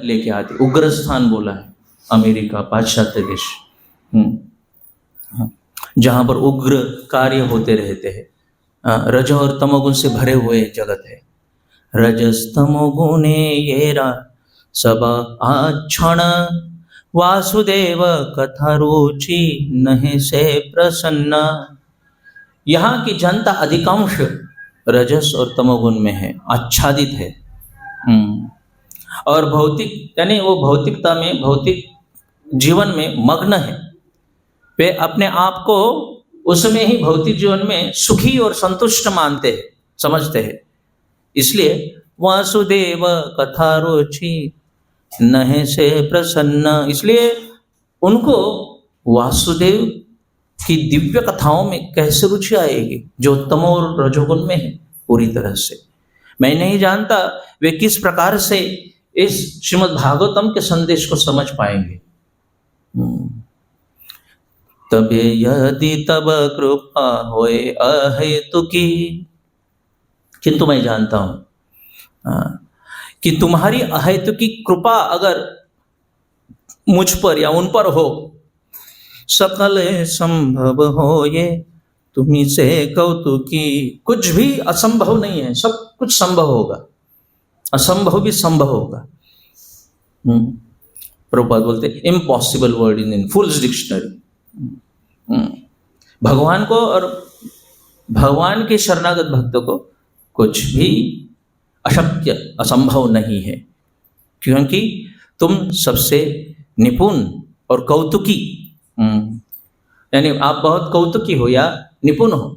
लेके आती, उग्रस्थान बोला है अमेरिका, पाश्चात्य देश, जहां पर उग्र कार्य होते रहते हैं। रज और तमोगुण से भरे हुए जगत है। रजस्तमोगुणे येरा सब आक्षण वासुदेव कथा रुचि नहीं से प्रसन्न। यहाँ की जनता अधिकांश रजस और तमोगुण में है, आच्छादित है, और भौतिक यानी वो भौतिकता में, भौतिक जीवन में मग्न है। वे अपने आप को उसमें ही भौतिक जीवन में सुखी और संतुष्ट मानते हैं, समझते हैं। इसलिए वासुदेव कथा रुचि नहीं से प्रसन्न, इसलिए उनको वासुदेव की दिव्य कथाओं में कैसे रुचि आएगी जो तमो और रजोगुण में है पूरी तरह से। मैं नहीं जानता वे किस प्रकार से इस श्रीमद् भागवतम के संदेश को समझ पाएंगे। तबे यदि तब कृपा होए अहेतुकी, किंतु मैं जानता हूं कि तुम्हारी अहेतुकी कृपा अगर मुझ पर या उन पर हो, सकल संभव हो ये तुम्ही से कौतुकी, कुछ भी असंभव नहीं है, सब कुछ संभव होगा, असंभव भी संभव होगा। प्रभुपाद बोलते इम्पॉसिबल वर्ड इन फुल्स डिक्शनरी। भगवान को और भगवान के शरणागत भक्तों को कुछ भी अशक्य, असंभव नहीं है, क्योंकि तुम सबसे निपुण और कौतुकी, यानी आप बहुत कौतुकी हो या निपुण हो।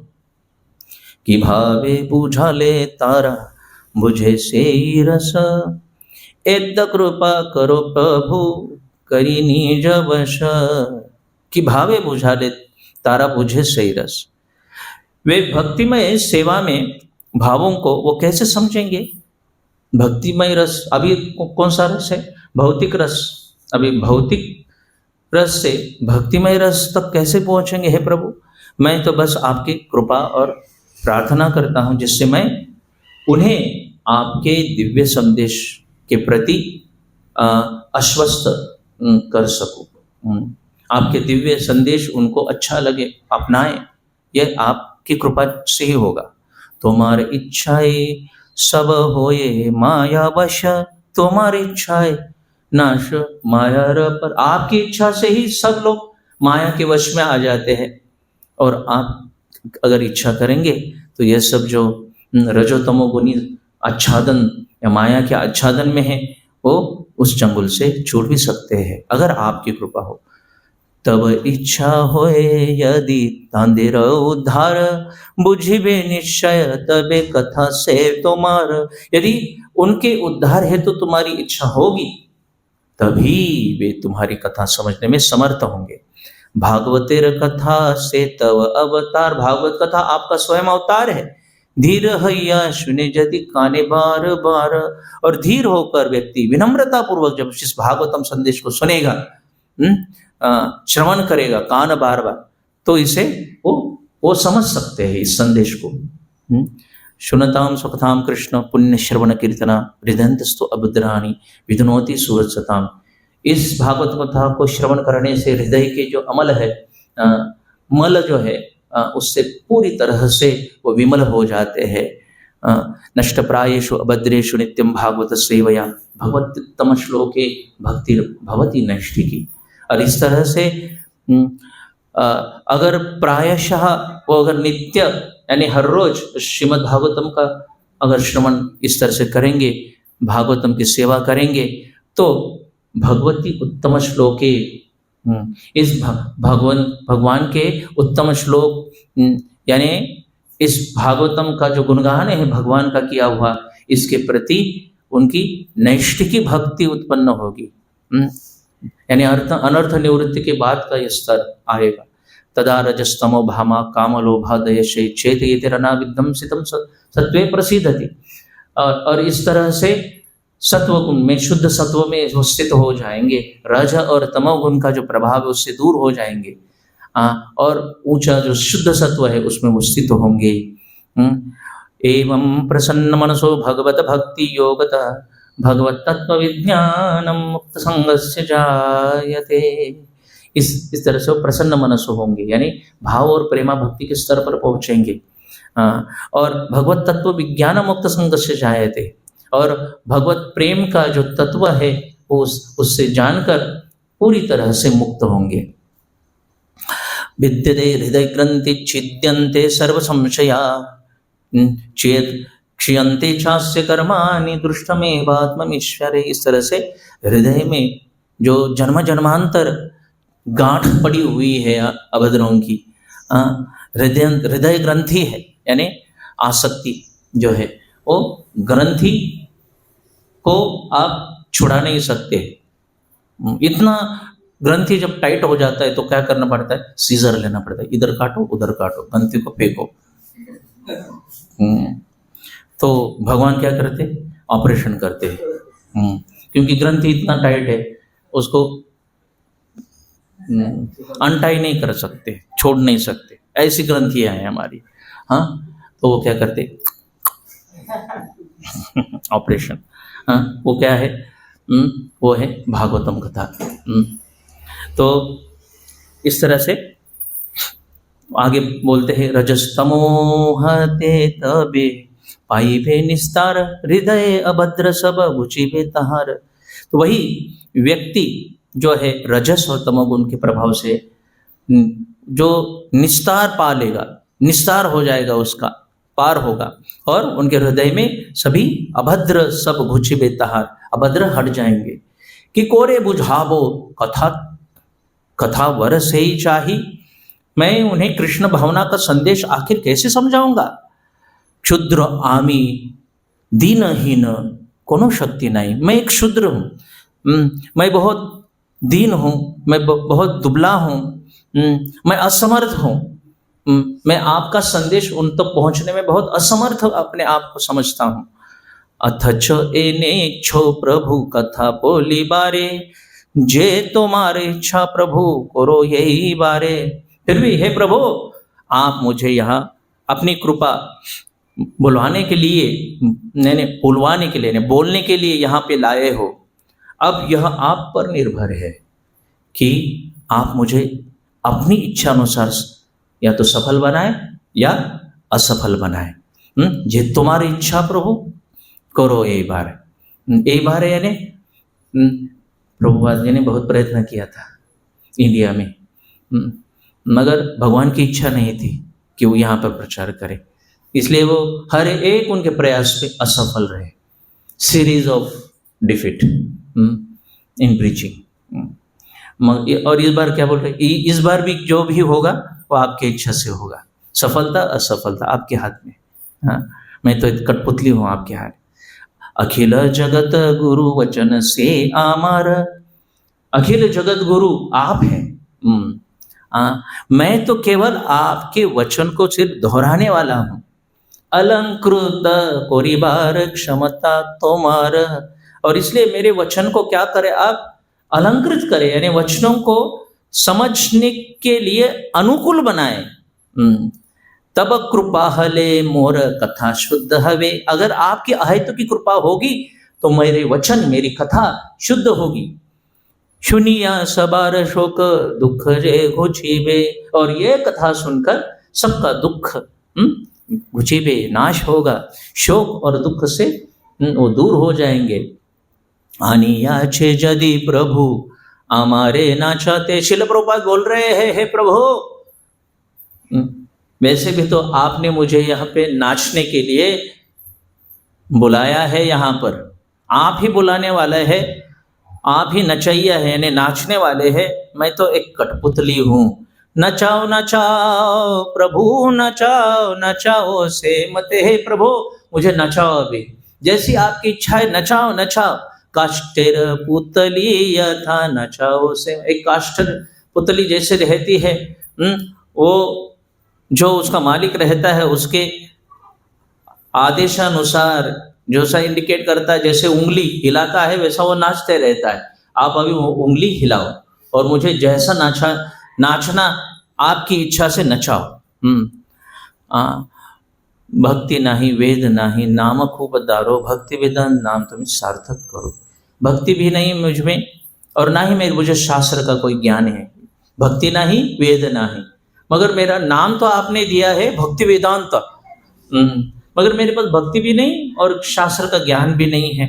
कि भावे बुझा ले तारा बुझे से रस, एत कृपा करो प्रभु करी निज वश। कि भावे बुझा ले तारा बुझे से रस, वे भक्तिमय सेवा में भावों को वो कैसे समझेंगे? भक्तिमय रस, अभी कौन सा रस है? भौतिक रस। अभी भौतिक रस से भक्तिमय रस तक कैसे पहुंचेंगे? हे प्रभु, मैं तो बस आपकी कृपा और प्रार्थना करता हूं जिससे मैं उन्हें आपके दिव्य संदेश के प्रति आश्वस्त कर सकूं, आपके दिव्य संदेश उनको अच्छा लगे, अपनाएं। यह आपकी कृपा से ही होगा। तुम्हारी इच्छाएं सब होए माया वश, तुम्हारी इच्छाएं नाश माया पर। आपकी इच्छा से ही सब लोग माया के वश में आ जाते हैं, और आप अगर इच्छा करेंगे तो यह सब जो रजोतमोगुणी आच्छादन या माया के आच्छादन में है वो उस चंगुल से छूट भी सकते हैं अगर आपकी कृपा हो। तब इच्छा होए यदि तांदेर उद्धार, बुझिबे निश्चय तबे कथा से तुम्हार। यदि उनके उद्धार है तो तुम्हारी इच्छा होगी, तभी वे तुम्हारी कथा समझने में समर्थ होंगे। भागवतेर कथा से तव अवतार, भागवत कथा आपका स्वयं अवतार है। धीर हैया सुने यदि काने बार बार, और धीर होकर व्यक्ति विनम्रता पूर्वक जब इस भागवतम संदेश को सुनेगा, श्रवण करेगा कान बार बार, तो इसे वो समझ सकते हैं इस संदेश को। सुनताम सुखताम कृष्ण पुण्य श्रवण कीर्तना हृदयन्तस्तु अभद्राणि विधुनोति सुवत्सताम। इस भागवत कथा को श्रवण करने से हृदय के जो अमल है, मल जो है, उससे पूरी तरह से वो विमल हो जाते हैं। नष्ट प्रायेषु अभद्रेषु नित्यम भागवत सेवया, भगवत्तम श्लोके भक्ति भवति नैष्ठिकी। और इस तरह से अगर प्रायशः वो अगर नित्य यानी हर रोज श्रीमद् भागवतम का अगर श्रवण इस तरह से करेंगे, भागवतम की सेवा करेंगे, तो भगवती उत्तम श्लोके, इस भगवान के उत्तम श्लोक यानी इस भागवतम का जो गुणगान है भगवान का किया हुआ, इसके प्रति उनकी नैष्ठिकी भक्ति उत्पन्न होगी। यानी अनर्थ निवृत्ति के बाद का यह स्तर आएगा। तदा रजस्तमो भामा काम लोभादय चेत ये तेरा विध्वंसितम सत्वे प्रसिद्धति। और इस तरह से सत्व गुण में, शुद्ध सत्व में वो स्थित हो जाएंगे, रज और तमोगुण का जो प्रभाव है उससे दूर हो जाएंगे, और ऊंचा जो शुद्ध सत्व है उसमें वो स्थित होंगे। एवं प्रसन्न मनसो भगवत भक्ति योगता भगवत तत्व विज्ञानम मुक्त संगस्य जायते। इस तरह से वो प्रसन्न मनसो होंगे, यानी भाव और प्रेमा भक्ति के स्तर पर पहुंचेंगे। और भगवत तत्व विज्ञान मुक्त संगस्य जायते, और भगवत प्रेम का जो तत्व है उससे जानकर पूरी तरह से मुक्त होंगे। विद्यते हृदय ग्रंथि छिद्यन्ते सर्व संशया चेत क्षीयन्ते चास्य कर्माणि दृष्टमेवात्ममीश्वरे। इस तरह से हृदय में जो जन्म जन्मांतर गांठ पड़ी हुई है अभद्रों की, हृदय ग्रंथि है, यानी आसक्ति जो है वो ग्रंथि को आप छुड़ा नहीं सकते। इतना ग्रंथि जब टाइट हो जाता है तो क्या करना पड़ता है, सीजर लेना पड़ता है, इधर काटो उधर काटो, ग्रंथि को फेंको। तो भगवान क्या करते, ऑपरेशन करते हैं, क्योंकि ग्रंथि इतना टाइट है उसको अनटाई नहीं कर सकते, छोड़ नहीं सकते, ऐसी ग्रंथियां हैं हमारी। हाँ, तो वो क्या करते, ऑपरेशन। हाँ, वो क्या है, वो है भागवतम कथा। तो इस तरह से आगे बोलते हैं, रजस्तमोहते तबे पाइबे निस्तार हृदय अभद्र सब भुचिबे तहार। तो वही व्यक्ति जो है रजस और तमोगुण के प्रभाव से जो निस्तार पा लेगा, निस्तार हो जाएगा, उसका पार होगा, और उनके हृदय में सभी अभद्र सब घुचिबे तहार, अभद्र हट जाएंगे। कि कोरे बुझावो कथा कथा वर से ही चाही, मैं उन्हें कृष्ण भावना का संदेश आखिर कैसे समझाऊंगा। क्षुद्र आमी दीनहीन कोनो शक्ति नहीं, मैं एक क्षुद्र हूँ, मैं बहुत दीन हूँ, मैं बहुत दुबला हूँ, मैं असमर्थ हूँ, मैं आपका संदेश उन तक पहुँचने में बहुत असमर्थ अपने आप को समझता हूँ। अथच एने छो प्रभु कथा बोली बारे, जे तुम्हारे इच्छा प्रभु करो यही बारे। फिर भी हे प्रभु, आप मुझे यहाँ अपनी कृपा बुलवाने के लिए, बुलवाने के लिए, बोलने के लिए यहाँ पे लाए हो। अब यह आप पर निर्भर है कि आप मुझे अपनी इच्छा अनुसार या तो सफल बनाए या असफल बनाए। जे तुम्हारी इच्छा प्रभु करो यही बार, यही बार है। यानी प्रभुपाद जी ने बहुत प्रयत्न किया था इंडिया में, मगर भगवान की इच्छा नहीं थी कि वो यहाँ पर प्रचार करे, इसलिए वो हर एक उनके प्रयास पे असफल रहे। Series of defeat in preaching. और इस बार क्या बोल रहे, इस बार भी जो भी होगा वो आपकी इच्छा से होगा, सफलता असफलता आपके हाथ में। हाँ, मैं तो कठपुतली हूँ आपके हाथ। अखिल जगत गुरु वचन से आमार, अखिल जगत गुरु आप हैं। मैं तो केवल आपके वचन को सिर्फ दोहराने वाला हूँ। अलंकृत कोरिबार क्षमता तोमार, और इसलिए मेरे वचन को क्या करे आप, अलंकृत करें, यानी वचनों को समझने के लिए अनुकूल बनाए। तब कृपा हले मोर कथा शुद्ध हवे, अगर आपकी अहेतु की कृपा होगी तो मेरे वचन, मेरी कथा शुद्ध होगी। सुनिया सबार शोक दुख जे घुचिबे, और ये कथा सुनकर सबका दुख घुचिबे, नाश होगा, शोक और दुख से वो दूर हो जाएंगे। आनिया छे यदि प्रभु हमारे ना चाहते, शिल प्रभुपाद बोल रहे हैं, हे प्रभु, वैसे भी तो आपने मुझे यहाँ पे नाचने के लिए बुलाया है, यहाँ पर आप ही बुलाने वाले हैं, आप ही नचैया है, यानी नाचने वाले हैं। मैं तो एक कठपुतली हूँ। नचाओ नचाओ प्रभु नचाओ, नचाओ से मते, हे प्रभु मुझे नचाओ अभी, जैसी आपकी इच्छा है नचाओ नचाओ। काष्ठेर पुतली यथा नचाओ से, एक काष्ठर पुतली जैसे रहती है, वो जो उसका मालिक रहता है उसके आदेशानुसार जो सा इंडिकेट करता है, जैसे उंगली हिलाता है वैसा वो नाचते रहता है। आप अभी वो उंगली हिलाओ और मुझे जैसा नाचना आपकी इच्छा से नचाओ। भक्ति नाही वेद नाही नाम खूप दारो, भक्ति वेदांत नाम तुम्हें सार्थक करो। भक्ति भी नहीं मुझ में और ना ही मुझे शास्त्र का कोई ज्ञान है। भक्ति नहीं वेद नहीं, मगर मेरा नाम तो आपने दिया है भक्ति वेदांत, मगर मेरे पास भक्ति भी नहीं और शास्त्र का ज्ञान भी नहीं है।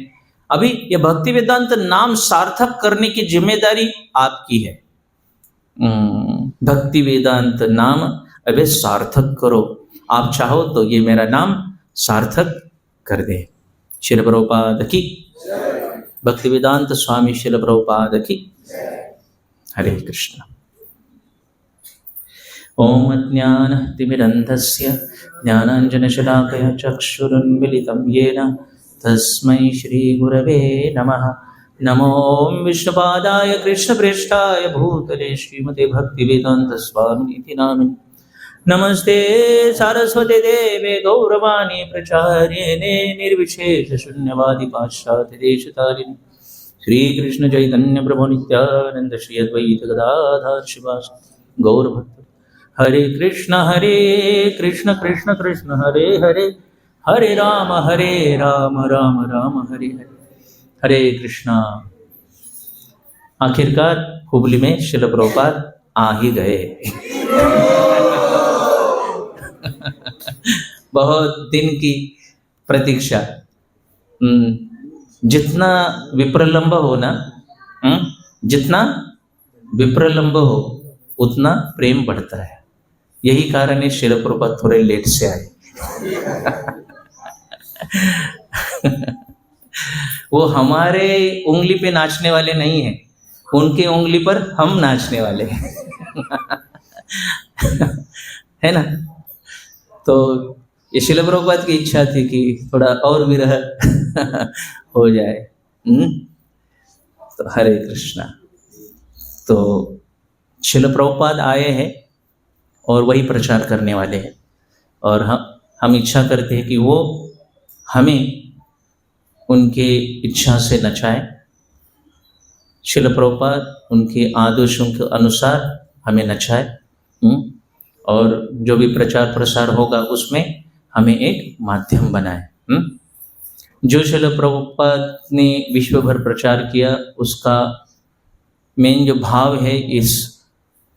अभी ये भक्ति वेदांत नाम सार्थक करने की जिम्मेदारी आपकी है। भक्ति वेदांत नाम अबे सार्थक करो, आप चाहो तो ये मेरा नाम सार्थक कर दे। श्रील प्रभुपाद की, भक्ति वेदांत स्वामी श्रील प्रभुपाद की। हरे कृष्ण। ओम अज्ञानतिमिरन्धस्य ज्ञानाञ्जनशलाकया चक्षुरुन्मिलितं येन तस्मै श्रीगुरवे नमः। नमो विष्णुपादाय कृष्णप्रेष्ठाय भूतले श्रीमते भक्तिवेदांत स्वामिनिति नामिने। नमस्ते सारस्वते देवे गौरवाणी प्रचारिणे निर्विशेष शून्यवादी पाश्चात्य देशतारिणे। श्री कृष्ण चैतन्य प्रभु नित्यानंद श्री अद्वैत गदाधर शिवासादि गौर भक्त। हरे कृष्ण कृष्ण कृष्ण हरे हरे, हरे राम राम राम हरे हरे। हरे कृष्णा। आखिरकार हुबली में श्रील प्रभुपाद आ ही गए। बहुत दिन की प्रतीक्षा। जितना विप्रलंब हो ना, जितना विप्रलंब हो उतना प्रेम बढ़ता है। यही कारण है श्रील प्रभुपाद थोड़े लेट से आए। वो हमारे उंगली पे नाचने वाले नहीं हैं, उनके उंगली पर हम नाचने वाले हैं। है ना? तो ये श्रील प्रभुपाद की इच्छा थी कि थोड़ा और विरह हो जाए। तो हरे कृष्णा। तो श्रील प्रभुपाद आए हैं और वही प्रचार करने वाले हैं, और हम इच्छा करते हैं कि वो हमें उनके इच्छा से नचाएं। श्रील प्रभुपाद उनके आदेशों के अनुसार हमें नचाए, और जो भी प्रचार प्रसार होगा उसमें हमें एक माध्यम बनाए। जो श्रील प्रभुपाद ने विश्व भर प्रचार किया उसका मेन जो भाव है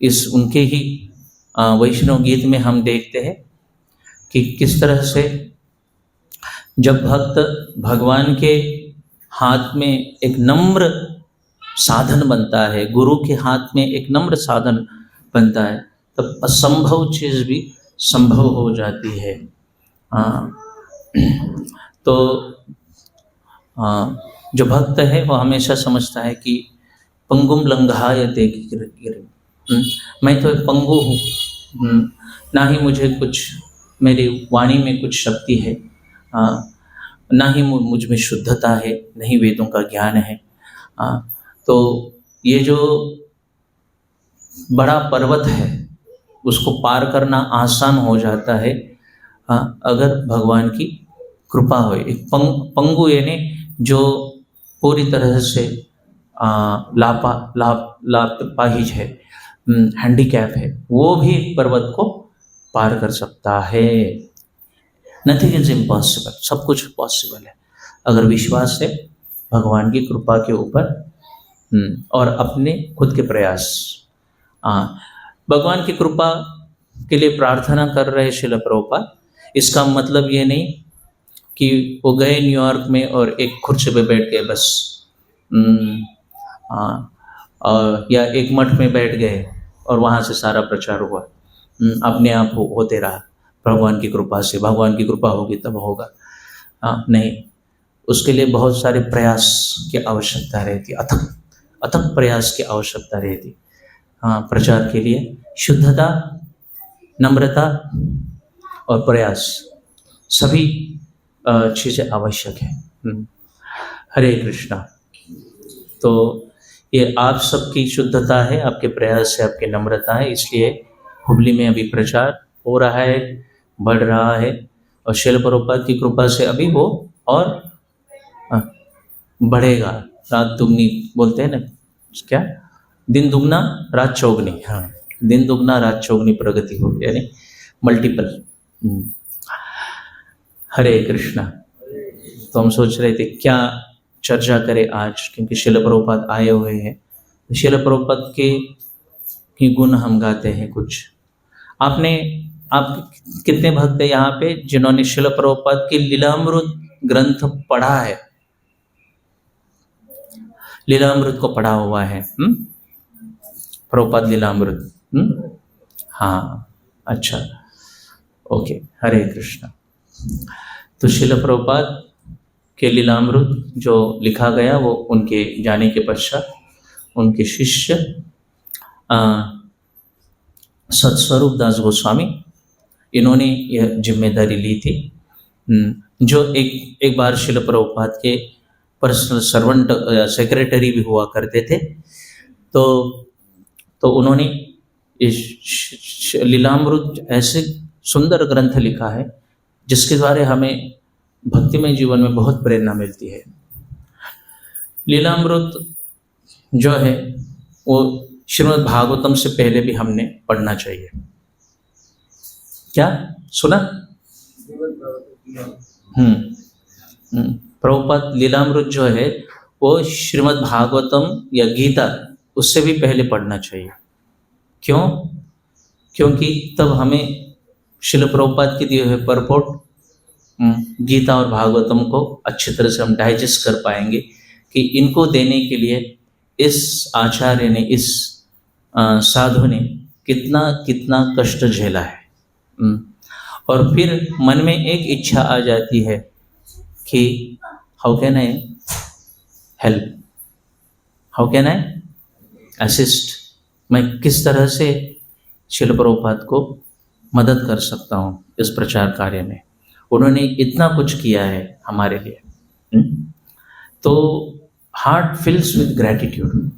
इस उनके ही वैष्णव गीत में हम देखते हैं कि किस तरह से जब भक्त भगवान के हाथ में एक नम्र साधन बनता है, गुरु के हाथ में एक नम्र साधन बनता है, तब असंभव चीज़ भी संभव हो जाती है। तो जो भक्त है वो हमेशा समझता है कि पंगुम लंघायते गिरिम, मैं तो पंगु हूँ, ना ही मुझे कुछ, मेरी वाणी में कुछ शक्ति है, ना ही मुझ में शुद्धता है, नहीं वेदों का ज्ञान है। तो ये जो बड़ा पर्वत है उसको पार करना आसान हो जाता है अगर भगवान की कृपा हो। एक पंगु यानी जो पूरी तरह से लापरवाही है, हैंडीकैप है, वो भी पर्वत को पार कर सकता है। नथिंग इज इम्पॉसिबल, सब कुछ पॉसिबल है अगर विश्वास है भगवान की कृपा के ऊपर और अपने खुद के प्रयास। भगवान की कृपा के लिए प्रार्थना कर रहे श्रील प्रभुपाद, इसका मतलब ये नहीं कि वो गए न्यूयॉर्क में और एक कुर्सी पे बैठ गए बस, या एक मठ में बैठ गए और वहाँ से सारा प्रचार हुआ, अपने आप होते रहा। भगवान की कृपा से, भगवान की कृपा होगी तब होगा, नहीं, उसके लिए बहुत सारे प्रयास की आवश्यकता रहती, अथक प्रयास की आवश्यकता रहती। प्रचार के लिए शुद्धता, नम्रता और प्रयास, सभी चीज़ें आवश्यक है। हरे कृष्णा। तो ये आप सबकी शुद्धता है, आपके प्रयास है, आपकी नम्रता है, इसलिए हुबली में अभी प्रचार हो रहा है, बढ़ रहा है, और श्रील प्रभुपाद की कृपा से अभी वो और बढ़ेगा। रात दुगनी बोलते हैं ना, क्या, दिन दुगना रात चौगनी। दिन दुगना रात चौगनी प्रगति होगी, यानी मल्टीपल। हरे कृष्णा। तो हम सोच रहे थे क्या चर्चा करें आज, क्योंकि शिल प्रभुपाद आए हुए हैं। शिल प्रभुपाद के गुण हम गाते हैं कुछ। आप कितने भक्त हैं यहाँ पे जिन्होंने शिल प्रभुपाद के लीलामृत ग्रंथ पढ़ा है? लीलामृत को पढ़ा हुआ है? प्रभुपाद लीलामृत। हाँ, अच्छा, ओके, हरे कृष्णा। तो शिल प्रभुपाद के लीलामृत जो लिखा गया वो उनके जाने के पश्चात उनके शिष्य सत्स्वरूप दास गोस्वामी, इन्होंने यह जिम्मेदारी ली थी। जो एक बार शिल प्रभुपाद के पर्सनल सर्वेंट सेक्रेटरी भी हुआ करते थे। तो उन्होंने इस लीलामृत ऐसे सुंदर ग्रंथ लिखा है जिसके द्वारा हमें भक्तिमय जीवन में बहुत प्रेरणा मिलती है। लीलामृत जो है वो श्रीमद् भागवतम से पहले भी हमने पढ़ना चाहिए। क्या सुना? प्रभुपाद लीलामृत जो है वो श्रीमद् भागवतम या गीता उससे भी पहले पढ़ना चाहिए। क्यों? क्योंकि तब हमें शिल प्रभुपाद की दिए हुए परपोट गीता और भागवतम को अच्छी तरह से हम डाइजेस्ट कर पाएंगे कि इनको देने के लिए इस आचार्य ने, इस साधु ने कितना कितना कष्ट झेला है। और फिर मन में एक इच्छा आ जाती है कि how can I help, how can I assist, मैं किस तरह से शिल प्रभुपाद को मदद कर सकता हूँ इस प्रचार कार्य में। उन्होंने इतना कुछ किया है हमारे लिए। तो हार्ट फिल्स विद ग्रैटिट्यूड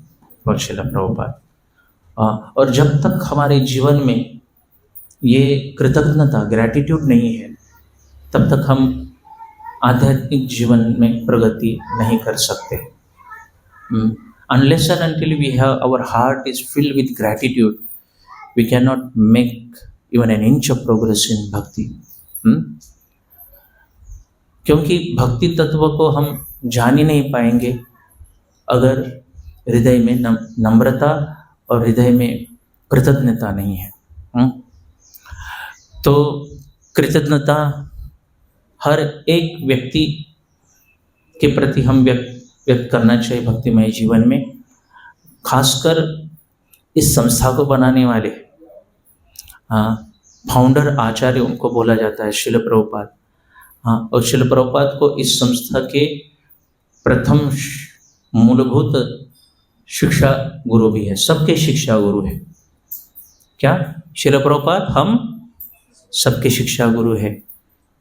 फॉर शिल प्रभुपाद। और जब तक हमारे जीवन में ये कृतज्ञता, ग्रैटिट्यूड नहीं है, तब तक हम आध्यात्मिक जीवन में प्रगति नहीं कर सकते। Unless and until we have our heart is filled with gratitude, we cannot make even an inch of progress in bhakti. क्योंकि भक्ति तत्व को हम जान ही नहीं पाएंगे अगर हृदय में नम्रता और हृदय में कृतज्ञता नहीं है। तो कृतज्ञता हर एक व्यक्ति के प्रति हम व्यक्त करना चाहिए भक्तिमय जीवन में। खासकर इस संस्था को बनाने वाले फाउंडर आचार्य, उनको बोला जाता है शिल प्रभुपाद। और शिल प्रभुपाद को इस संस्था के प्रथम मूलभूत शिक्षा गुरु भी है, सबके शिक्षा गुरु है। क्या शिल प्रभुपाद हम सबके शिक्षा गुरु है?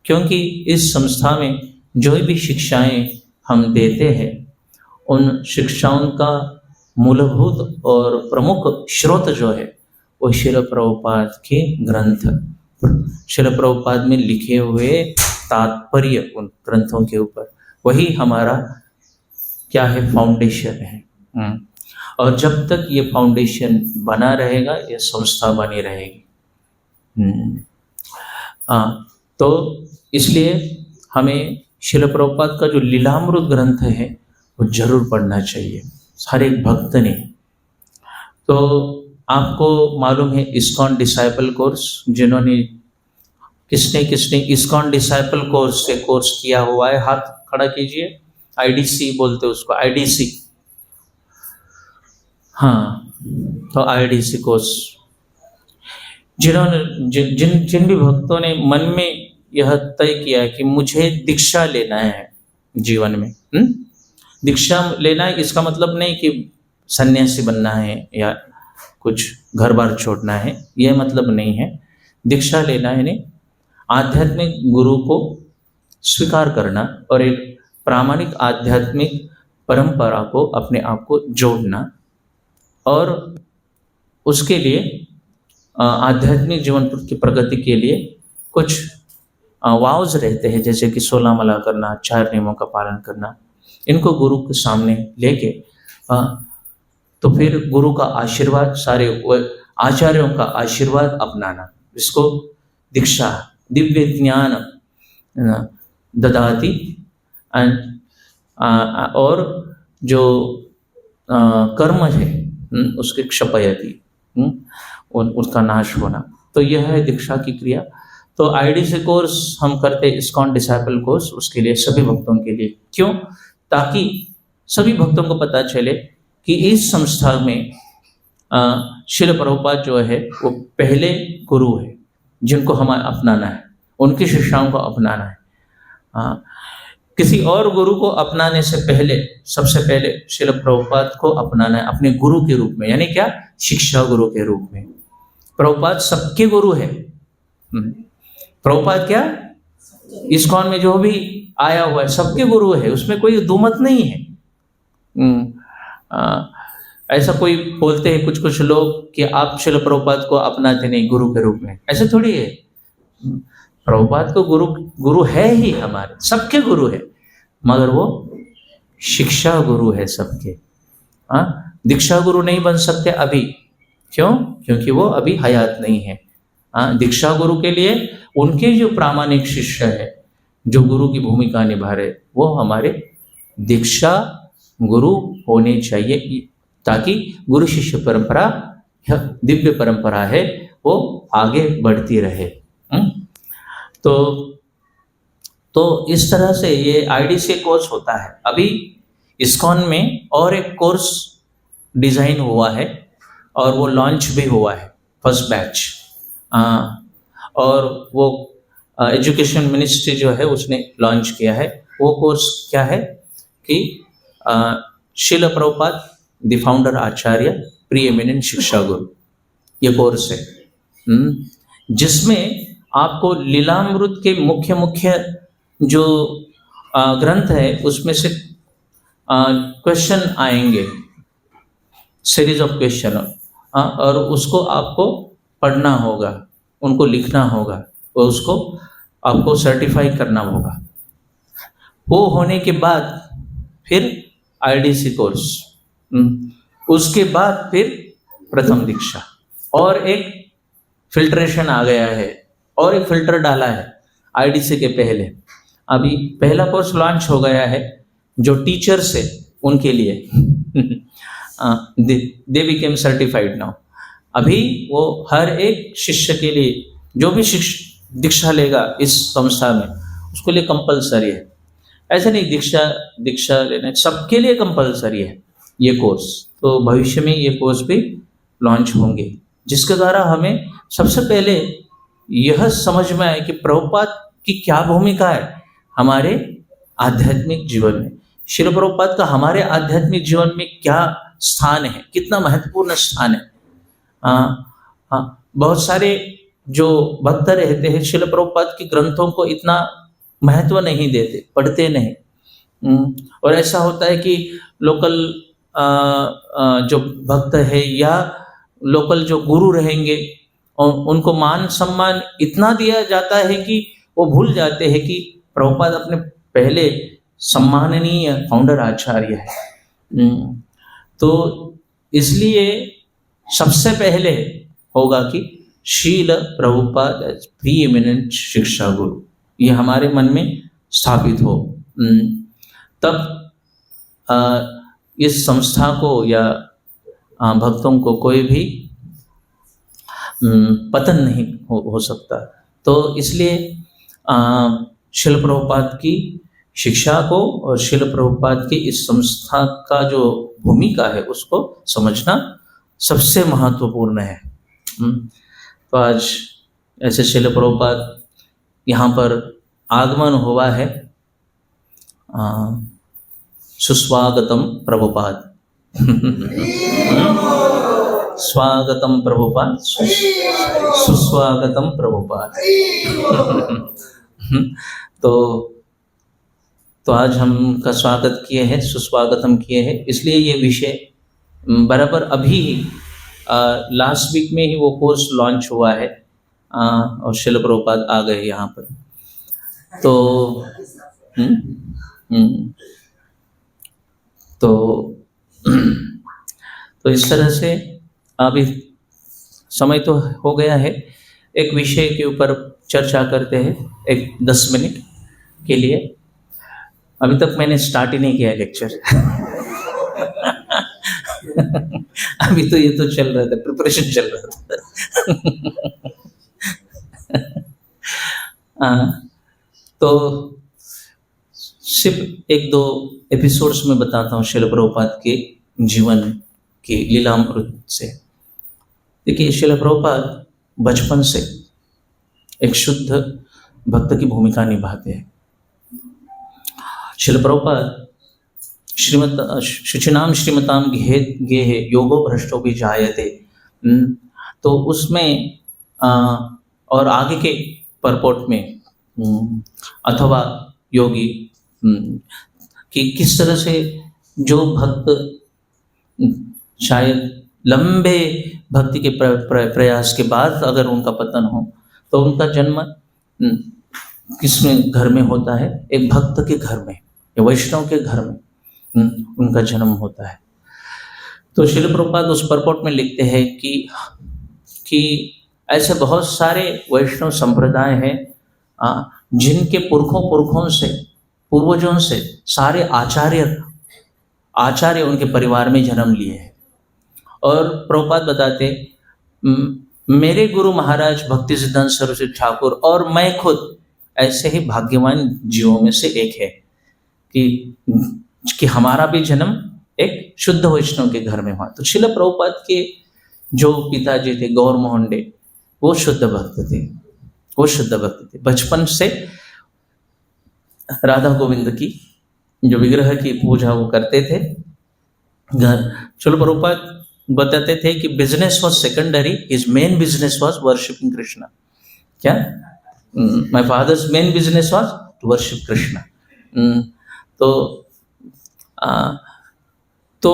क्योंकि इस संस्था में जो भी शिक्षाएं हम देते हैं उन शिक्षाओं का मूलभूत और प्रमुख स्रोत जो है वो शिल प्रभुपाद के ग्रंथ, शिल प्रभुपाद में लिखे हुए तात्पर्य उन ग्रंथों के ऊपर, वही हमारा क्या है, फाउंडेशन है। और जब तक ये फाउंडेशन बना रहेगा ये संस्था बनी रहेगी। तो इसलिए हमें शिल प्रभुपाद का जो लीलामृत ग्रंथ है वो जरूर पढ़ना चाहिए हर एक भक्त ने। तो आपको मालूम है इस्कॉन डिसाइपल कोर्स, जिन्होंने किसने इस्कॉन डिसाइपल कोर्स से कोर्स किया हुआ है, हाथ खड़ा कीजिए। आईडीसी बोलते उसको, आईडीसी। हाँ, तो आईडीसी कोर्स जिन्होंने जिन भी भक्तों ने मन में यह तय किया कि मुझे दीक्षा लेना है जीवन में। दीक्षा लेना है इसका मतलब नहीं कि सन्यासी बनना है या कुछ घर बार छोड़ना है, यह मतलब नहीं है। दीक्षा लेना है नहीं, आध्यात्मिक गुरु को स्वीकार करना और एक प्रामाणिक आध्यात्मिक परंपरा को अपने आप को जोड़ना, और उसके लिए आध्यात्मिक जीवन की प्रगति के लिए कुछ वाउज रहते हैं, जैसे कि 16 माला करना, 4 नियमों का पालन करना। इनको गुरु के सामने लेके तो फिर गुरु का आशीर्वाद, सारे आचार्यों का आशीर्वाद अपनाना, इसको दीक्षा, दिव्य ज्ञान ददाति एंड और जो कर्म है उसके क्षपयति, उसका नाश होना। तो यह है दीक्षा की क्रिया। तो आईडीसी कोर्स हम करते हैं, इस्कॉन डिसाइपल कोर्स, उसके लिए सभी भक्तों के लिए। क्यों? ताकि सभी भक्तों को पता चले कि इस संस्था में श्रील प्रभुपाद जो है वो पहले गुरु है जिनको हमें अपनाना है, उनकी शिक्षाओं को अपनाना है। किसी और गुरु को अपनाने से पहले सबसे पहले श्रील प्रभुपाद को अपनाना है अपने गुरु के रूप में, यानी क्या? शिक्षा गुरु के रूप में। प्रभुपाद सबके गुरु है। प्रभुपाद क्या? इस्कॉन में जो भी आया हुआ है सबके गुरु है, उसमें कोई दुमत नहीं है। ऐसा कोई बोलते हैं कुछ कुछ लोग कि आप श्रील प्रभुपाद को अपनाते नहीं गुरु के रूप में, ऐसे थोड़ी है। प्रभुपाद को गुरु है ही, हमारे सबके गुरु है, मगर वो शिक्षा गुरु है सबके। दीक्षा गुरु नहीं बन सकते अभी। क्यों? क्योंकि वो अभी हयात नहीं है। दीक्षा गुरु के लिए उनके जो प्रामाणिक शिष्य है, जो गुरु की भूमिका निभा रहे, वो हमारे दीक्षा गुरु होने चाहिए, ताकि गुरु शिष्य परंपरा, दिव्य परंपरा है, वो आगे बढ़ती रहे। तो इस तरह से ये आईडीसी कोर्स होता है। अभी इस्कॉन में और एक कोर्स डिज़ाइन हुआ है और वो लॉन्च भी हुआ है, फर्स्ट बैच। और वो एजुकेशन मिनिस्ट्री जो है उसने लॉन्च किया है। वो कोर्स क्या है कि Srila Prabhupada the founder Acharya pre eminent शिक्षा गुरु, ये कोर्स है, जिसमें आपको लीलामृत के मुख्य मुख्य जो ग्रंथ है उसमें से क्वेश्चन आएंगे, सीरीज ऑफ क्वेश्चन, और उसको आपको पढ़ना होगा, उनको लिखना होगा और उसको आपको सर्टिफाई करना होगा। वो होने के बाद फिर आईडीसी कोर्स, उसके बाद फिर प्रथम दीक्षा, और एक फिल्ट्रेशन आ गया है और एक फिल्टर डाला है आईडीसी के पहले। अभी पहला कोर्स लॉन्च हो गया है जो टीचर्स है उनके लिए, दे बिकेम सर्टिफाइड नाउ। अभी वो हर एक शिष्य के लिए, जो भी दीक्षा लेगा इस संस्था में, उसके लिए कंपलसरी है। ऐसा नहीं दीक्षा लेना सबके लिए कंपलसरी है ये कोर्स। तो भविष्य में ये कोर्स भी लॉन्च होंगे, जिसके द्वारा हमें सबसे पहले यह समझ में आए कि प्रभुपाद की क्या भूमिका है हमारे आध्यात्मिक जीवन में, श्रील प्रभुपाद का हमारे आध्यात्मिक जीवन में क्या स्थान है, कितना महत्वपूर्ण स्थान है। बहुत सारे जो भक्त रहते हैं श्रील प्रभुपाद के ग्रंथों को इतना महत्व नहीं देते, पढ़ते नहीं। और ऐसा होता है कि लोकल जो भक्त है या लोकल जो गुरु रहेंगे उनको मान सम्मान इतना दिया जाता है कि वो भूल जाते हैं कि प्रभुपाद अपने पहले सम्माननीय फाउंडर आचार्य है। तो इसलिए सबसे पहले होगा कि Srila Prabhupada as preeminent शिक्षा गुरु, ये हमारे मन में स्थापित हो, तब इस संस्था को या भक्तों को कोई भी पतन नहीं हो सकता। तो इसलिए श्रील प्रभुपाद की शिक्षा को और श्रील प्रभुपाद की इस संस्था का जो भूमिका है उसको समझना सबसे महत्वपूर्ण है। तो आज ऐसे श्रील प्रभुपाद यहाँ पर आगमन हुआ है। सुस्वागतम प्रभुपाद। स्वागतम प्रभुपाद, सुस्वागतम प्रभुपाद। तो आज हम का स्वागत किए हैं, सुस्वागतम किए हैं। इसलिए ये विषय बराबर अभी लास्ट वीक में ही वो कोर्स लॉन्च हुआ है और श्रील प्रभुपाद आ गए यहाँ पर। तो इस तरह से अभी समय तो हो गया है, एक विषय के ऊपर चर्चा करते हैं, एक 10 मिनट। के लिए अभी तक मैंने स्टार्ट ही नहीं किया लेक्चर। अभी तो ये तो चल रहा था, प्रिपरेशन चल रहा था। तो सिर्फ एक दो एपिसोड्स में बताता हूँ श्रील प्रभुपाद के जीवन की लीलामृत से। देखिए, श्रील प्रभुपाद बचपन से एक शुद्ध भक्त की भूमिका निभाते हैं। श्रील प्रभुपाद शुचिनाम श्रीमताम गेहे योगो भ्रष्टो भी जायते, तो उसमें और आगे के परपोट में अथवा योगी कि किस तरह से जो भक्त शायद लंबे भक्ति के प्रयास के बाद अगर उनका पतन हो तो उनका जन्म किसमें घर में होता है? एक भक्त के घर में या वैष्णव के घर में उनका जन्म होता है। तो श्रील प्रभुपाद उस परपोट में लिखते हैं कि ऐसे बहुत सारे वैष्णव संप्रदाय हैं जिनके पुरखों से पूर्वजों से सारे आचार्य उनके परिवार में जन्म लिए हैं। और प्रभुपाद बताते मेरे गुरु महाराज भक्ति सिद्धांत सरस्वती ठाकुर और मैं खुद ऐसे ही भाग्यवान जीवों में से एक है कि हमारा भी जन्म एक शुद्ध वैष्णव के घर में हुआ। तो श्रील प्रभुपाद के जो पिताजी थे गौर मोहन डे, वो शुद्ध भक्त थे। बचपन से राधा गोविंद की जो विग्रह की पूजा वो करते थे घर। श्रील प्रभुपाद बताते थे कि business was secondary, his main business was worshipping Krishna. क्या? My father's main business was to worship Krishna. तो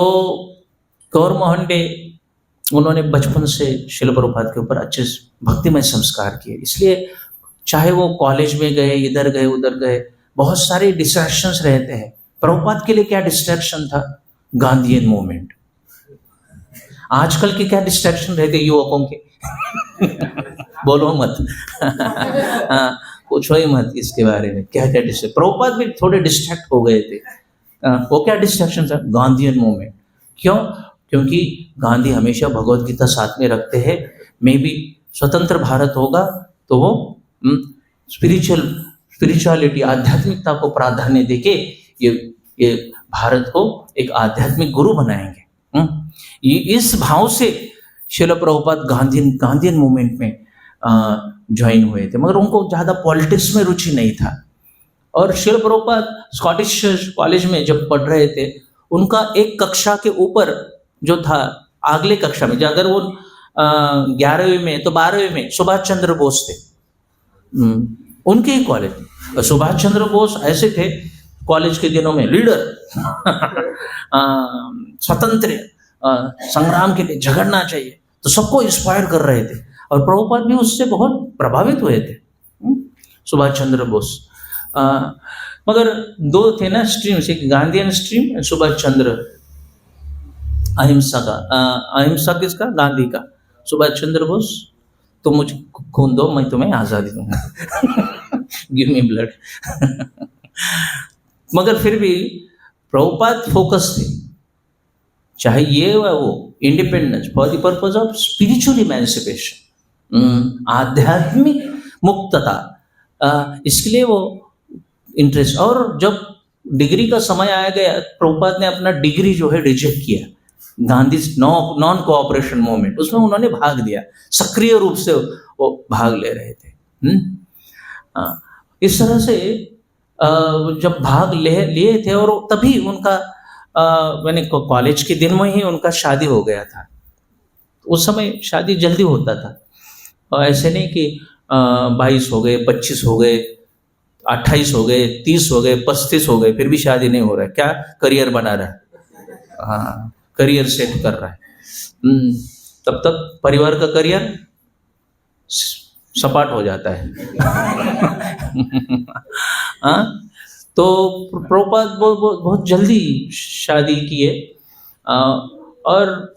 गौर मोहन डे उन्होंने बचपन से श्रील प्रभुपाद के ऊपर अच्छे भक्तिमय संस्कार किए। इसलिए चाहे वो कॉलेज में गए, इधर गए उधर गए, बहुत सारे डिस्ट्रैक्शंस रहते हैं। प्रभुपाद के लिए क्या डिस्ट्रैक्शन था? Gandhian movement. आजकल के क्या डिस्ट्रैक्शन रहते युवकों के? बोलो मत। पूछो ही मत इसके बारे में, क्या क्या डिस्ट्रैक्ट। प्रभुपाद भी थोड़े डिस्ट्रैक्ट हो गए थे। वो क्या डिस्ट्रैक्शन था? Gandhian movement. क्यों? क्योंकि गांधी हमेशा भगवत गीता साथ में रखते हैं। मे भी स्वतंत्र भारत होगा तो वो स्पिरिचुअलिटी, आध्यात्मिकता को प्राधान्य देके ये भारत को एक आध्यात्मिक गुरु बनाएंगे। ये इस भाव से श्रील प्रभुपाद गांधीयन मूवमेंट में ज्वाइन हुए थे, मगर उनको ज़्यादा पॉलिटिक्स में रुचि नहीं था। और श्रील प्रभुपाद स्कॉटिश कॉलेज में जब पढ़ रहे थे, उनका एक कक्षा के ऊपर जो था, अगले कक्षा में अगर वो 11वीं में तो 12वीं में सुभाष चंद्र बोस थे, उनके ही कॉलेज। सुभाष चंद्र बोस ऐसे थे कॉलेज के दिनों में लीडर, स्वतंत्र संग्राम के लिए झगड़ना चाहिए, तो सबको इंस्पायर कर रहे थे। और प्रभुपाद भी उससे बहुत प्रभावित हुए थे, सुभाष चंद्र बोस। मगर दो थे ना स्ट्रीम्स, एक गांधीयन स्ट्रीम और सुभाष चंद्र अहिंसा का। अहिंसा किसका? गांधी का। सुभाष चंद्र बोस, तो मुझे खून दो, मैं तुम्हें आज़ादी दूंगा। Give me blood. मगर फिर भी प्रभुपाद फोकस थे, चाहे ये वो independence for the purpose of spiritual emancipation, आध्यात्मिक मुक्तता, इसके लिए वो इंटरेस्ट। और जब डिग्री का समय आया गया, प्रभुपाद ने अपना डिग्री जो है रिजेक्ट किया। गांधी नॉन कोऑपरेशन मूवमेंट, उसमें उन्होंने भाग दिया, सक्रिय रूप से वो भाग ले रहे थे। इस तरह से जब भाग लिए थे, और तभी उनका मैंने कॉलेज के दिन में ही उनका शादी हो गया था। उस समय शादी जल्दी होता था, और ऐसे नहीं कि 22 हो गए, 25 हो गए, 28 हो गए, 30 हो गए, 35 हो गए, फिर भी शादी नहीं हो रहा है। क्या करियर बना रहा है? हाँ, करियर सेट कर रहा है। तब तक परिवार का करियर सपाट हो जाता है। हाँ, तो प्रभुपाद बहुत जल्दी शादी किए, और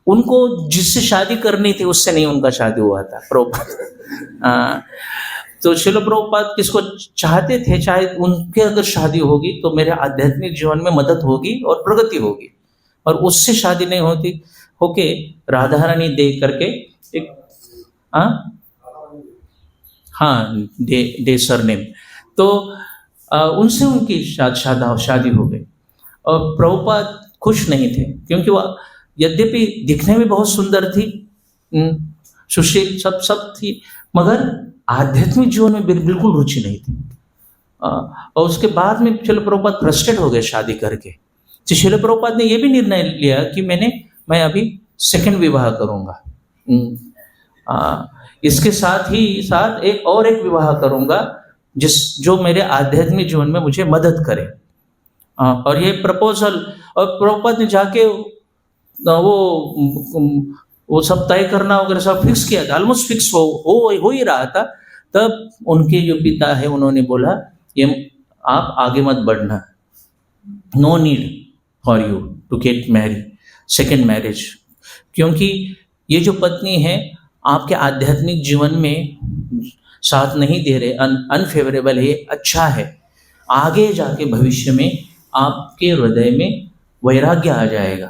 उनको जिससे शादी करनी थी उससे नहीं उनका शादी हुआ था। प्रभुपाद तो शिल प्रभुपाद किसको चाहते थे, चाहे उनके अगर शादी होगी तो मेरे आध्यात्मिक जीवन में मदद होगी और प्रगति होगी, और उससे शादी नहीं होती होके राधा रानी दे करके एक दे सरनेम, तो उनसे उनकी शादी हो गई। और प्रभुपाद खुश नहीं थे, क्योंकि वह यद्यपि दिखने में बहुत सुंदर थी, सुशील सब थी, मगर आध्यात्मिक जीवन में बिल्कुल रुचि नहीं थी। और उसके बाद में शिल प्रभुपाद फ्रस्ट्रेट हो गए शादी करके। तो शिल प्रभुपाद ने यह भी निर्णय लिया कि मैं अभी सेकंड विवाह करूंगा, इसके साथ ही साथ एक विवाह करूंगा जो मेरे आध्यात्मिक जीवन में मुझे मदद करे। और ये प्रपोजल, और प्रभुपाद ने जाके वो सब तय करना वगैरह सब फिक्स किया था, ऑलमोस्ट फिक्स हो ही रहा था। तब उनके जो पिता है उन्होंने बोला, ये आप आगे मत बढ़ना, no need for you to get married, second marriage, क्योंकि ये जो पत्नी है आपके आध्यात्मिक जीवन में साथ नहीं दे रहे, अनफेवरेबल है, अच्छा है, आगे जाके भविष्य में आपके हृदय में वैराग्य आ जाएगा,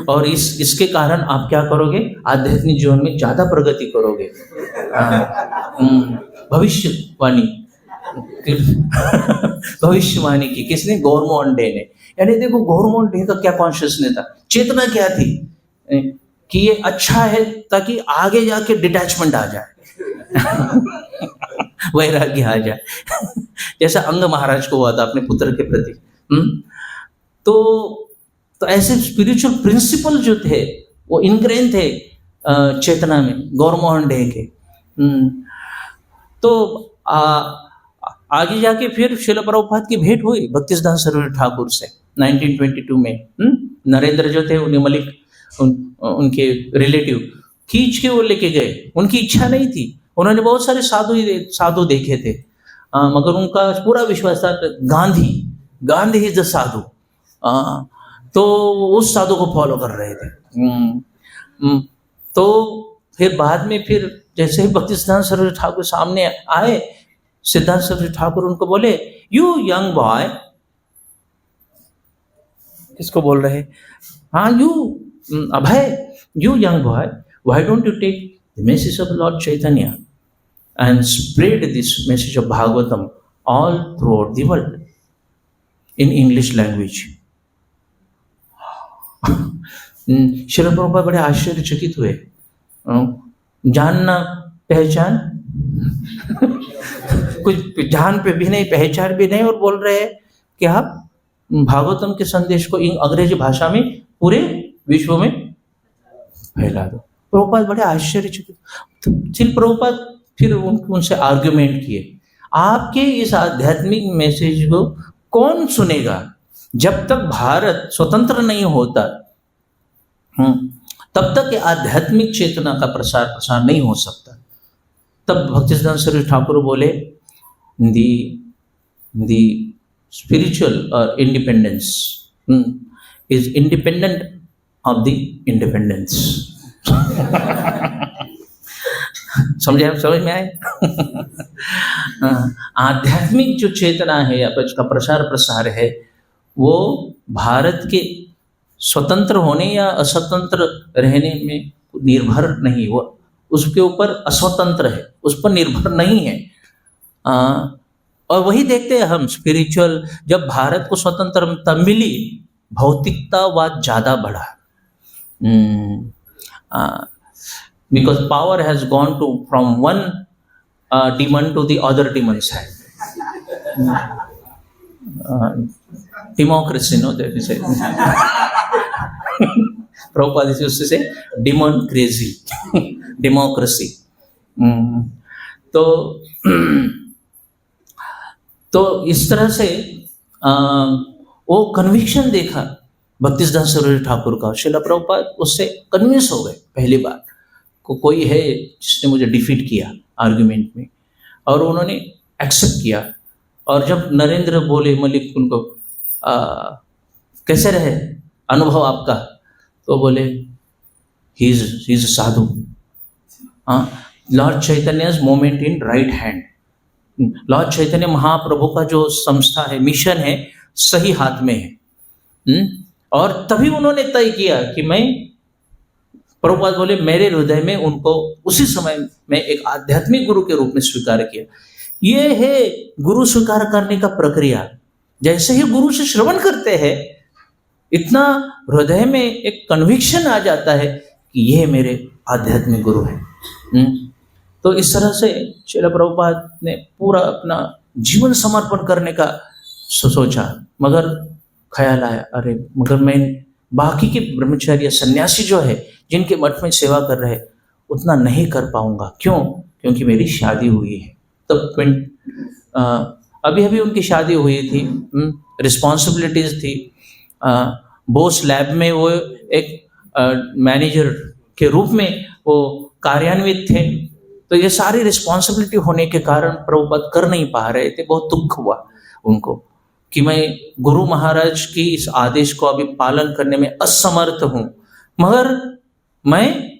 और इसके कारण आप क्या करोगे, आध्यात्मिक जीवन में ज्यादा प्रगति करोगे। भविष्यवाणी की किसने, गौरमोहन डे ने। यानी देखो गौरमोहन डे का क्या कॉन्शियसनेस था, चेतना क्या थी कि ये अच्छा है ताकि आगे जाके डिटैचमेंट आ जाए, वैराग्य आ जाए, जैसा अंग महाराज को हुआ था अपने पुत्र के प्रति। तो ऐसे स्पिरिचुअल प्रिंसिपल जो थे वो इनग्रेन थे चेतना में गौरमोहन डे के। तो आगे जाके फिर शिल प्रभुपाद की भेंट हुई भक्तिसिद्धांत सरस्वती ठाकुर से 1922 में। नरेंद्र जो थे उन्हें मलिक उनके रिलेटिव खींच के वो लेके गए, उनकी इच्छा नहीं थी, उन्होंने बहुत सारे साधु देखे थे, मगर उनका पूरा विश्वास था गांधी इज द साधु, तो उस साधु को फॉलो कर रहे थे। तो फिर बाद में फिर जैसे ही भक्तिसिद्धांत सरस्वती ठाकुर सामने आए, सिद्धांत सरस्वती ठाकुर उनको बोले, यू यंग बॉय, किसको बोल रहे, you Abhay, you young boy, why don't you take the message of Lord Chaitanya and spread this message of Bhagavatam all throughout the world in English language? Srila Prabhupada बड़े आश्चर्यचकित हुए, जानना पहचान कुछ जान पे भी नहीं, पहचान भी नहीं, और बोल रहे हैं कि आप भागवतम के संदेश को अंग्रेजी भाषा में पूरे विश्व में फैला दो। प्रभुपाद बड़े आश्चर्यचकित। तो श्रील प्रभुपाद फिर उनसे आर्ग्यूमेंट किए, आपके इस आध्यात्मिक मैसेज को कौन सुनेगा जब तक भारत स्वतंत्र नहीं होता, तब तक ये आध्यात्मिक चेतना का प्रसार नहीं हो सकता। तब भक्तिसिद्धांत सरस्वती ठाकुर बोले, the spiritual independence is independent of the independence. समझ में आए? आध्यात्मिक जो चेतना है या का प्रसार है वो भारत के स्वतंत्र होने या अस्वतंत्र रहने में निर्भर नहीं, वो उसके ऊपर अस्वतंत्र है, उस पर निर्भर नहीं है। और वही देखते हैं हम स्पिरिचुअल, जब भारत को स्वतंत्रता मिली भौतिकतावाद ज्यादा बढ़ा, because power has gone from one demon to the other demon side. Democracy, no, that is it. Prabhupada used to say demon crazy, democracy. तो इस तरह से वो कन्विक्शन देखा भक्तिसिद्धांत सरस्वती ठाकुर का, श्रील प्रभुपाद उससे कन्विंस हो गए, पहली बार कोई है जिसने मुझे डिफीट किया आर्ग्यूमेंट में, और उन्होंने एक्सेप्ट किया। और जब नरेंद्र बोले मलिक उनको कैसे रहे अनुभव आपका, तो बोले he is sadhu. Lord Chaitanya's moment in right hand, lord Chaitanya Mahaprabhu का जो संस्था है, मिशन है, सही हाथ में है। और तभी उन्होंने तय किया कि मैं, प्रभुपाद बोले, मेरे हृदय में उनको उसी समय में एक आध्यात्मिक गुरु के रूप में स्वीकार किया। ये है गुरु स्वीकार करने का प्रक्रिया। जैसे ही गुरु से श्रवण करते हैं, इतना हृदय में एक कन्विक्शन आ जाता है कि ये मेरे आध्यात्मिक गुरु है। तो इस तरह से श्रील प्रभुपाद ने पूरा अपना जीवन समर्पण करने का सोचा, मगर ख्याल आया, अरे मगर मैं बाकी के ब्रह्मचारी सन्यासी जो है, जिनके मठ में सेवा कर रहे, उतना नहीं कर पाऊंगा। क्यों? क्योंकि मेरी शादी हुई है। तब अभी अभी उनकी शादी हुई थी, रिस्पॉन्सिबिलिटीज थी। बोस लैब में वो एक मैनेजर के रूप में वो कार्यान्वित थे। तो ये सारी रिस्पॉन्सिबिलिटी होने के कारण प्रभुपाद कर नहीं पा रहे थे। बहुत दुख हुआ उनको कि मैं गुरु महाराज की इस आदेश को अभी पालन करने में असमर्थ हूँ, मगर मैं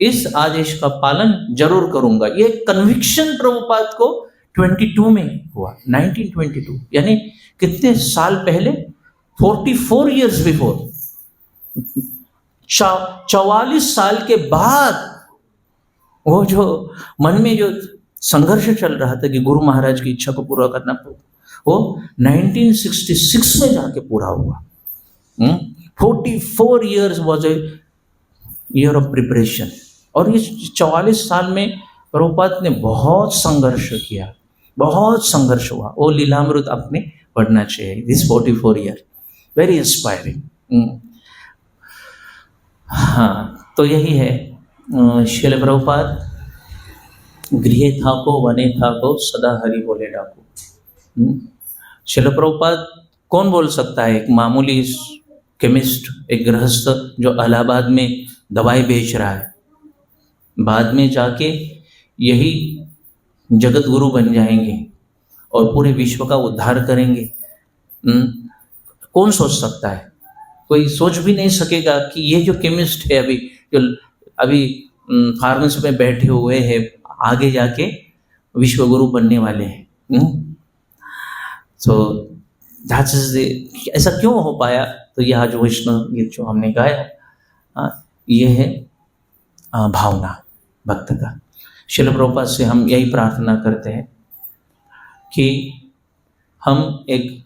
इस आदेश का पालन जरूर करूंगा। ये कन्विक्शन प्रभुपाद को 22 में हुआ, 1922, यानी कितने साल पहले, 44 years बिफोर, 44 साल के बाद वो जो मन में जो संघर्ष चल रहा था कि गुरु महाराज की इच्छा को पूरा करना, वो 1966 में जाके पूरा हुआ। 44 years was a year of preparation. और इस 44 साल में प्रभुपाद ने बहुत संघर्ष किया, बहुत संघर्ष हुआ। वो लीलामृत आपने पढ़ना चाहिए, दिस 44 year, वेरी इंस्पायरिंग। हाँ, तो यही है श्रील प्रभुपाद, गृहे थाको वने थाको सदा हरि बोले डाको। श्रील प्रभुपाद कौन बोल सकता है? एक मामूली केमिस्ट, एक गृहस्थ जो इलाहाबाद में दवाई बेच रहा है, बाद में जाके यही जगत गुरु बन जाएंगे और पूरे विश्व का उद्धार करेंगे। कौन सोच सकता है? कोई सोच भी नहीं सकेगा कि ये जो केमिस्ट है अभी, जो अभी फार्मेसी में बैठे हुए हैं, आगे जाके विश्व गुरु बनने वाले हैं। तो दैट इज, ऐसा क्यों हो पाया? तो यह आज वैष्णव गीत जो हमने गाया, ये है भावना भक्त का। श्रील प्रभुपाद से हम यही प्रार्थना करते हैं कि हम एक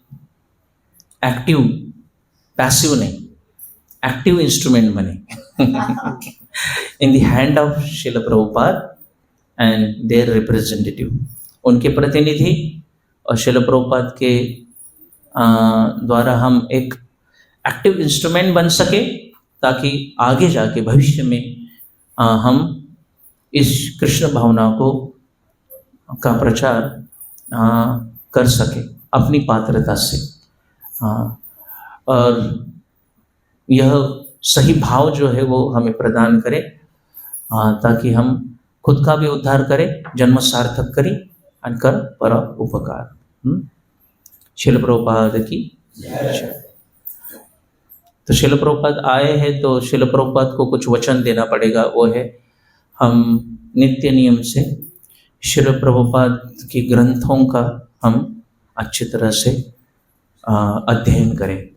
एक्टिव, पैसिव नहीं, एक्टिव इंस्ट्रूमेंट बने in the hand of Srila Prabhupada and their representative, उनके प्रतिनिधि। और श्रील प्रभुपाद के द्वारा हम एक एक्टिव इंस्ट्रूमेंट बन सके, ताकि आगे जाके भविष्य में हम इस कृष्ण भावना को का प्रचार कर सके अपनी पात्रता से। और यह सही भाव जो है वो हमें प्रदान करे, ताकि हम खुद का भी उद्धार करें, जन्म सार्थक करी और कर पर उपकार। श्रील प्रभुपाद की जय। तो श्रील प्रभुपाद आए हैं, तो श्रील प्रभुपाद को कुछ वचन देना पड़ेगा। वो है, हम नित्य नियम से श्रील प्रभुपाद के ग्रंथों का हम अच्छी तरह से अध्ययन करें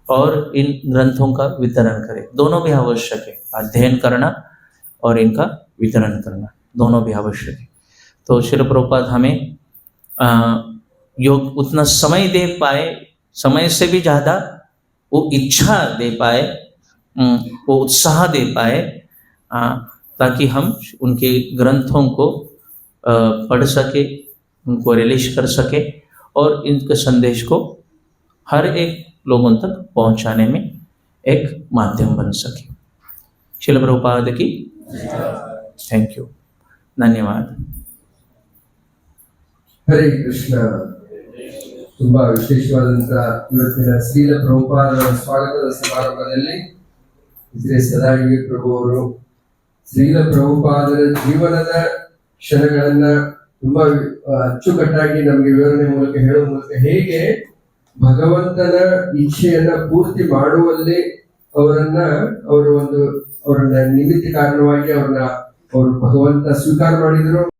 और इन ग्रंथों का वितरण करें। दोनों भी आवश्यक है, अध्ययन करना और इनका वितरण करना, दोनों भी आवश्यक है। तो श्रील प्रभुपाद हमें योग उतना समय दे पाए, समय से भी ज़्यादा वो इच्छा दे पाए, वो उत्साह दे पाए, ताकि हम उनके ग्रंथों को पढ़ सके, उनको रिलीज कर सके और इनके संदेश को हर एक लोगों तक पहुंचाने में एक माध्यम बन सके। श्रील प्रभुपाद की थैंक यू, धन्यवाद। ಹರೇ ಕೃಷ್ಣ. ತುಂಬಾ ವಿಶೇಷವಾದಂತಹ ಇವತ್ತಿನ ಶ್ರೀಲ ಪ್ರಭುಪಾದರ ಸ್ವಾಗತದ ಸಮಾರಂಭದಲ್ಲಿ ಶ್ರೀ ಸದಾಶಿವ ಪ್ರಭು ಅವರು ಶ್ರೀಲ ಪ್ರಭುಪಾದರ ಜೀವನದ ಕ್ಷಣಗಳನ್ನ ತುಂಬಾ ಅಚ್ಚುಕಟ್ಟಾಗಿ ನಮಗೆ ವಿವರಣೆ ಮೂಲಕ ಹೇಳುವ ಮೂಲಕ ಹೇಗೆ ಭಗವಂತನ ಇಚ್ಛೆಯನ್ನ ಪೂರ್ತಿ ಮಾಡುವಲ್ಲಿ ಅವರನ್ನ ನಿಮಿತ್ತ ಕಾರಣವಾಗಿ ಅವ್ರನ್ನ ಅವರು ಭಗವಂತ ಸ್ವೀಕಾರ ಮಾಡಿದ್ರು.